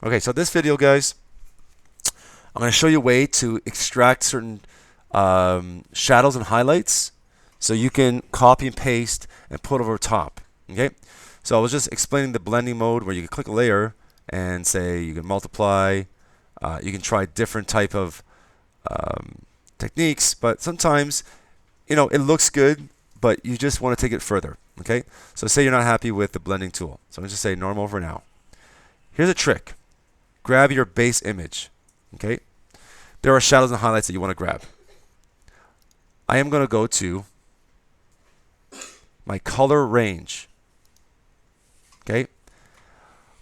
Okay, so this video, guys, I'm going to show you a way to extract certain shadows and highlights so you can copy and paste and put over top. Okay, so I was just explaining the blending mode where you can click a layer and say you can multiply. You can try different type of techniques, but sometimes it looks good, but you just want to take it further. Okay, so say you're not happy with the blending tool, so I'm going to just say normal for now. Here's a trick. Grab your base image. Okay, there are shadows and highlights that you want to grab. I am going to go to my color range. Okay,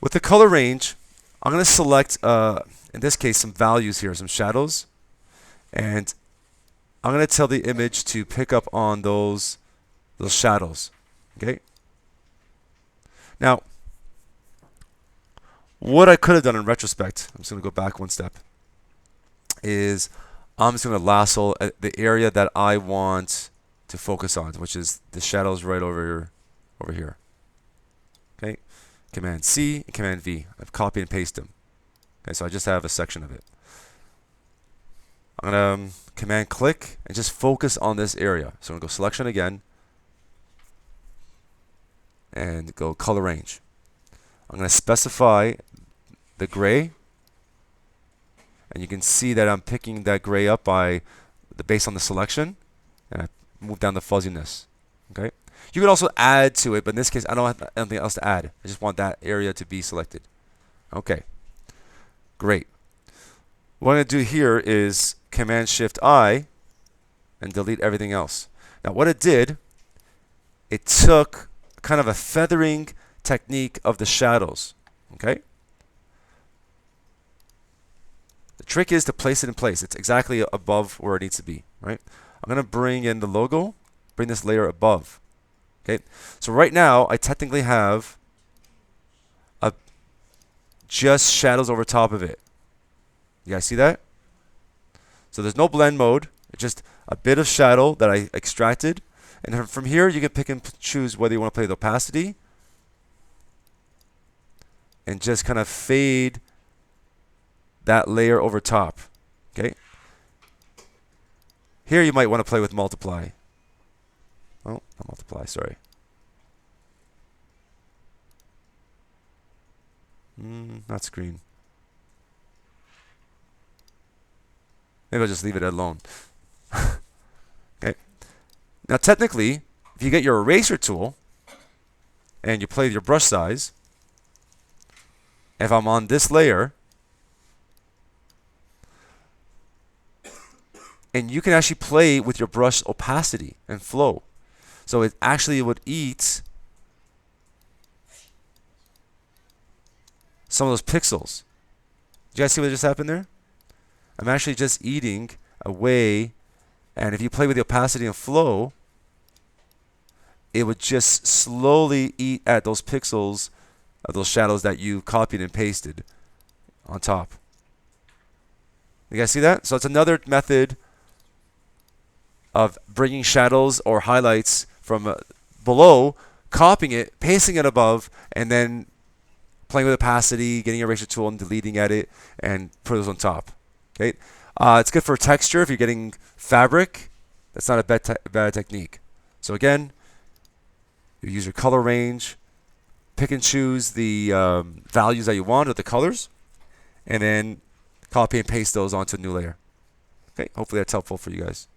with the color range, I'm going to select, in this case, some values here, some shadows, and I'm going to tell the image to pick up on those shadows. Okay. Now, what I could have done in retrospect, I'm just going to go back one step, is I'm just going to lasso the area that I want to focus on, which is the shadows right over here. Okay, Command C and Command V. I've copied and pasted them. Okay, so I just have a section of it. I'm going to Command click and just focus on this area. So I'm going to go selection again and go color range. I'm going to specify the gray, and you can see that I'm picking that gray up based on the selection, and I move down the fuzziness. Okay, you can also add to it, but in this case I don't have anything else to add. I just want that area to be selected. Okay, great. What I'm going to do here is Command Shift I and delete everything else. Now what it did, it took kind of a feathering technique of the shadows. Okay, the trick is to place it in place. It's exactly above where it needs to be, right? I'm going to bring in the logo, bring this layer above. Okay, so right now I technically have just shadows over top of it. You guys see that? So there's no blend mode, it's just a bit of shadow that I extracted. And from here you can pick and choose whether you want to play with opacity and just kind of fade that layer over top. Okay. Here you might want to play with multiply. Oh, not multiply, sorry. Not screen. Maybe I'll just leave it alone. Okay. Now technically, if you get your eraser tool and you play with your brush size, if I'm on this layer, and you can actually play with your brush opacity and flow. So it actually would eat some of those pixels. Did you guys see what just happened there? I'm actually just eating away, and if you play with the opacity and flow, it would just slowly eat at those pixels of those shadows that you copied and pasted on top. You guys see that? So it's another method of bringing shadows or highlights from below, copying it, pasting it above, and then playing with opacity, getting your eraser tool and deleting at it, and put those on top. Okay, it's good for texture if you're getting fabric. That's not a bad technique. So again, you use your color range, pick and choose the values that you want or the colors, and then copy and paste those onto a new layer. Okay, hopefully that's helpful for you guys.